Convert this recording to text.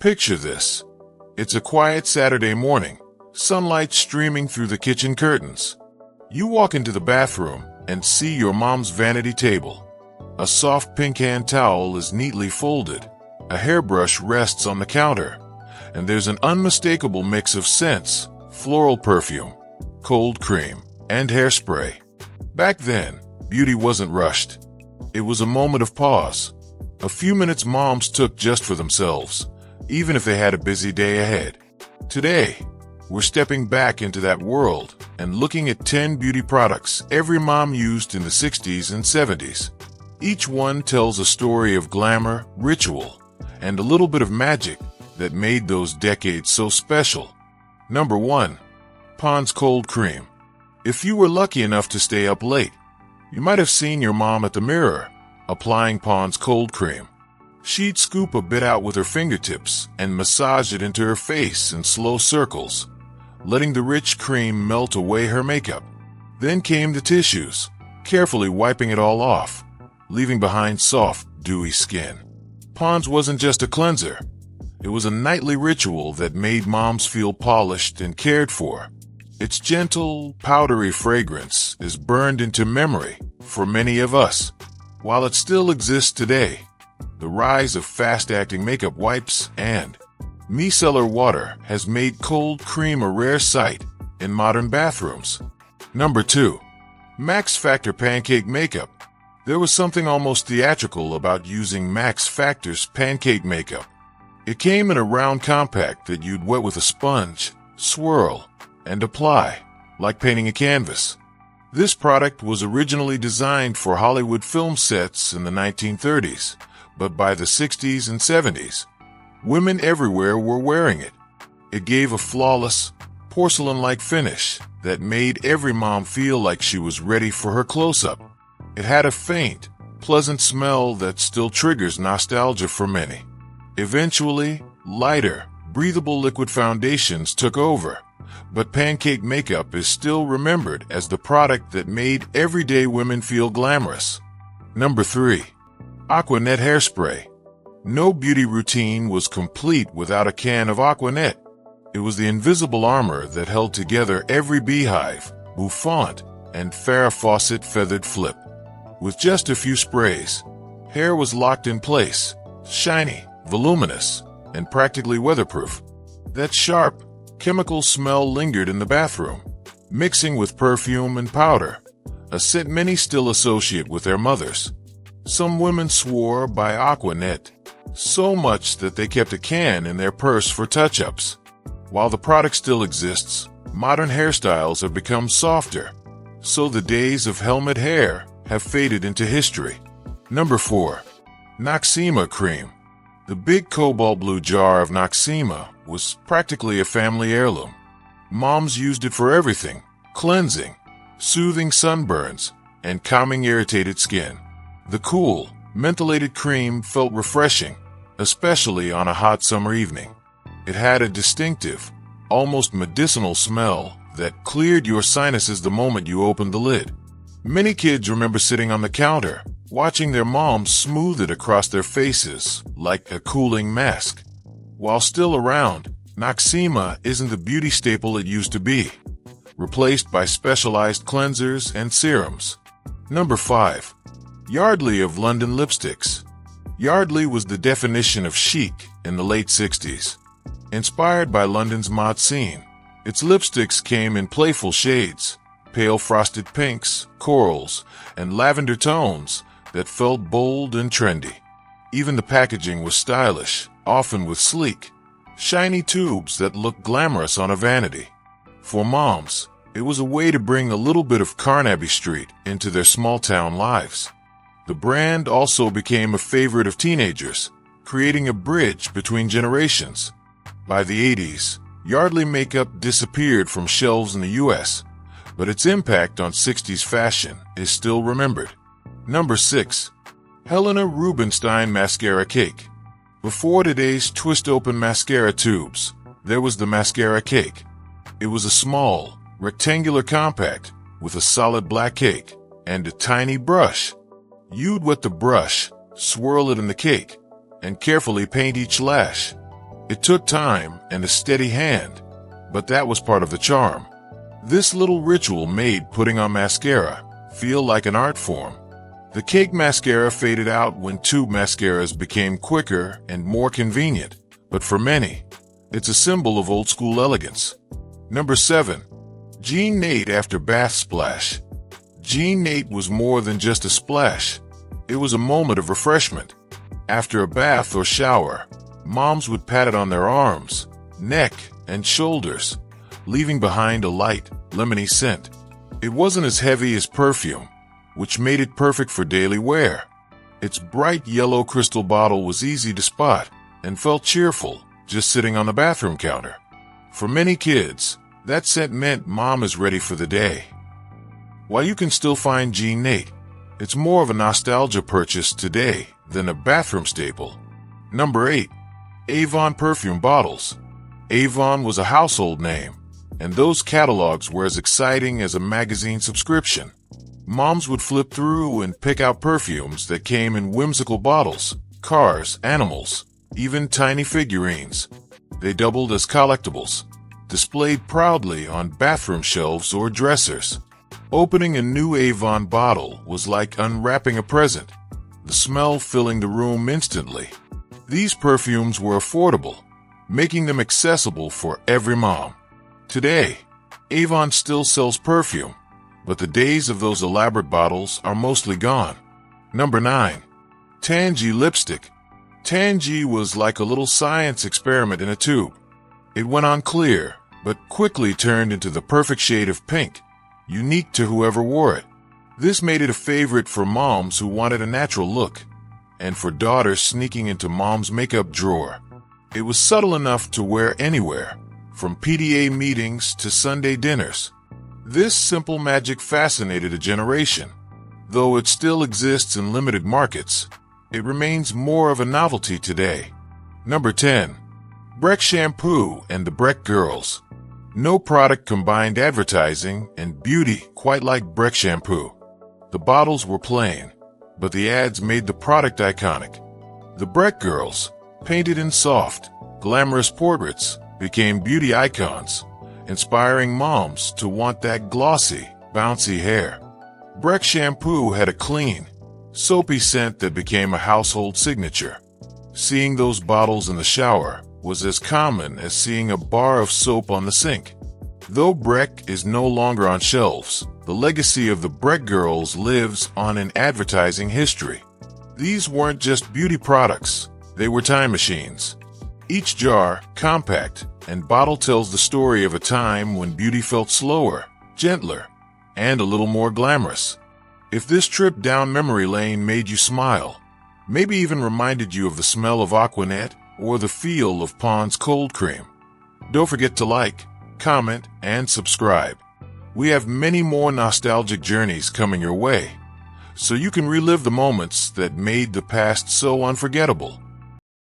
Picture this. It's a quiet Saturday morning, sunlight streaming through the kitchen curtains. You walk into the bathroom and see your mom's vanity table. A soft pink hand towel is neatly folded, a hairbrush rests on the counter, and there's an unmistakable mix of scents: floral perfume, cold cream, and hairspray. Back then, beauty wasn't rushed. It was a moment of pause. A few minutes moms took just for themselves, even if they had a busy day ahead. Today, we're stepping back into that world and looking at 10 beauty products every mom used in the 60s and 70s. Each one tells a story of glamour, ritual, and a little bit of magic that made those decades so special. Number 1. Pond's Cold Cream. If you were lucky enough to stay up late, you might have seen your mom at the mirror, applying Pond's Cold Cream. She'd scoop a bit out with her fingertips and massage it into her face in slow circles, letting the rich cream melt away her makeup. Then came the tissues, carefully wiping it all off, leaving behind soft, dewy skin. Pond's wasn't just a cleanser. It was a nightly ritual that made moms feel polished and cared for. Its gentle, powdery fragrance is burned into memory for many of us. While it still exists today, the rise of fast-acting makeup wipes and micellar water has made cold cream a rare sight in modern bathrooms. Number 2. Max Factor Pancake Makeup. There was something almost theatrical about using Max Factor's pancake makeup. It came in a round compact that you'd wet with a sponge, swirl, and apply, like painting a canvas. This product was originally designed for Hollywood film sets in the 1930s, but by the 60s and 70s, women everywhere were wearing it. It gave a flawless, porcelain-like finish that made every mom feel like she was ready for her close-up. It had a faint, pleasant smell that still triggers nostalgia for many. Eventually, lighter, breathable liquid foundations took over, but pancake makeup is still remembered as the product that made everyday women feel glamorous. Number 3. Aqua Net Hairspray. No beauty routine was complete without a can of Aqua Net. It was the invisible armor that held together every beehive, bouffant, and Farrah Fawcett feathered flip. With just a few sprays, hair was locked in place, shiny, voluminous, and practically weatherproof. That sharp, chemical smell lingered in the bathroom, mixing with perfume and powder, a scent many still associate with their mothers. Some women swore by Aqua Net, so much that they kept a can in their purse for touch-ups. While the product still exists, modern hairstyles have become softer, so the days of helmet hair have faded into history. Number 4. Noxzema Cream. The big cobalt blue jar of Noxzema was practically a family heirloom. Moms used it for everything: cleansing, soothing sunburns, and calming irritated skin. The cool, mentholated cream felt refreshing, especially on a hot summer evening. It had a distinctive, almost medicinal smell that cleared your sinuses the moment you opened the lid. Many kids remember sitting on the counter, watching their moms smooth it across their faces like a cooling mask. While still around, Noxzema isn't the beauty staple it used to be, replaced by specialized cleansers and serums. Number 5. Yardley of London Lipsticks. Yardley was the definition of chic in the late 60s. Inspired by London's mod scene, its lipsticks came in playful shades, pale frosted pinks, corals, and lavender tones that felt bold and trendy. Even the packaging was stylish, often with sleek, shiny tubes that looked glamorous on a vanity. For moms, it was a way to bring a little bit of Carnaby Street into their small-town lives. The brand also became a favorite of teenagers, creating a bridge between generations. By the 80s, Yardley makeup disappeared from shelves in the US, but its impact on 60s fashion is still remembered. Number 6. Helena Rubinstein Mascara Cake. Before today's twist-open mascara tubes, there was the mascara cake. It was a small, rectangular compact with a solid black cake and a tiny brush. You'd wet the brush, swirl it in the cake, and carefully paint each lash. It took time and a steady hand, but that was part of the charm. This little ritual made putting on mascara feel like an art form. The cake mascara faded out when tube mascaras became quicker and more convenient, but for many, it's a symbol of old-school elegance. Number 7. Jean Nate After Bath Splash. Jean Nate was more than just a splash. It was a moment of refreshment. After a bath or shower, moms would pat it on their arms, neck, and shoulders, leaving behind a light, lemony scent. It wasn't as heavy as perfume, which made it perfect for daily wear. Its bright yellow crystal bottle was easy to spot and felt cheerful just sitting on the bathroom counter. For many kids, that scent meant mom is ready for the day. While you can still find Jean Nate, it's more of a nostalgia purchase today than a bathroom staple. Number 8. Avon perfume bottles. Avon was a household name, and those catalogs were as exciting as a magazine subscription. Moms would flip through and pick out perfumes that came in whimsical bottles, cars, animals, even tiny figurines. They doubled as collectibles, displayed proudly on bathroom shelves or dressers. Opening a new Avon bottle was like unwrapping a present, the smell filling the room instantly. These perfumes were affordable, making them accessible for every mom. Today, Avon still sells perfume, but the days of those elaborate bottles are mostly gone. Number 9. Tangy Lipstick. Tangy was like a little science experiment in a tube. It went on clear, but quickly turned into the perfect shade of pink, unique to whoever wore it. This made it a favorite for moms who wanted a natural look, and for daughters sneaking into mom's makeup drawer. It was subtle enough to wear anywhere, from PTA meetings to Sunday dinners. This simple magic fascinated a generation. Though it still exists in limited markets, it remains more of a novelty today. Number 10. Breck Shampoo and the Breck Girls. No product combined advertising and beauty quite like Breck Shampoo. The bottles were plain, but the ads made the product iconic. The Breck Girls, painted in soft, glamorous portraits, became beauty icons, inspiring moms to want that glossy, bouncy hair. Breck Shampoo had a clean, soapy scent that became a household signature. Seeing those bottles in the shower was as common as seeing a bar of soap on the sink. Though Breck is no longer on shelves, the legacy of the Breck Girls lives on in advertising history. These weren't just beauty products, they were time machines. Each jar, compact, and bottle tells the story of a time when beauty felt slower, gentler, and a little more glamorous. If this trip down memory lane made you smile, maybe even reminded you of the smell of Aqua Net or the feel of Pond's cold cream, don't forget to like, comment, and subscribe. We have many more nostalgic journeys coming your way, so you can relive the moments that made the past so unforgettable.